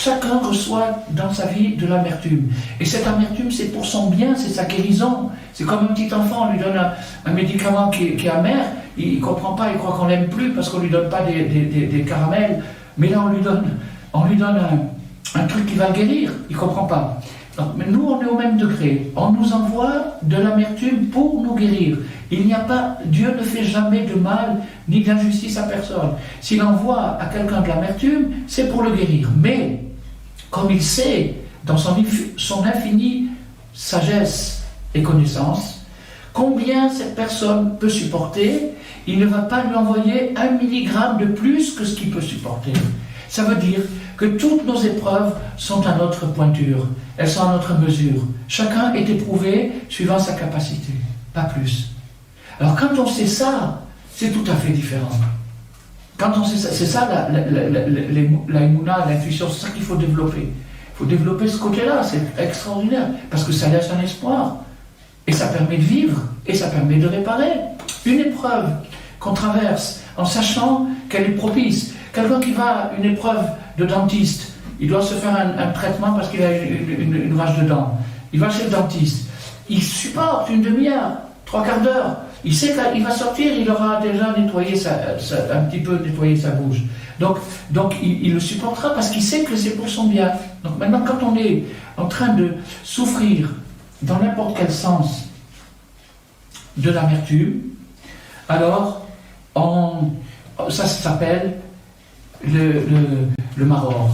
chacun reçoit dans sa vie de l'amertume. Et cette amertume, c'est pour son bien, c'est sa guérison. C'est comme un petit enfant, on lui donne un médicament qui est amer, il ne comprend pas, il croit qu'on l'aime plus parce qu'on ne lui donne pas des caramels. Mais là, on lui donne un truc qui va le guérir, il ne comprend pas. Donc, mais nous, on est au même degré. On nous envoie de l'amertume pour nous guérir. Dieu ne fait jamais de mal ni d'injustice à personne. S'il envoie à quelqu'un de l'amertume, c'est pour le guérir. Mais, comme il sait, dans son infinie sagesse et connaissance, combien cette personne peut supporter, il ne va pas lui envoyer 1 milligramme de plus que ce qu'il peut supporter. Ça veut dire que toutes nos épreuves sont à notre pointure, elles sont à notre mesure. Chacun est éprouvé suivant sa capacité, pas plus. Alors quand on sait ça, c'est tout à fait différent. Quand on sait ça, c'est ça la émouna, l'intuition, c'est ça qu'il faut développer. Il faut développer ce côté-là, c'est extraordinaire, parce que ça laisse un espoir, et ça permet de vivre, et ça permet de réparer. Une épreuve qu'on traverse en sachant qu'elle est propice. Quelqu'un qui va à une épreuve de dentiste, il doit se faire un traitement parce qu'il a une rage de dents. Il va chez le dentiste, il supporte une demi-heure, 3/4 d'heure. Il sait qu'il va sortir, il aura déjà nettoyé un petit peu nettoyé sa bouche. Donc il le supportera parce qu'il sait que c'est pour son bien. Donc maintenant, quand on est en train de souffrir dans n'importe quel sens de l'amertume, alors ça s'appelle le maror.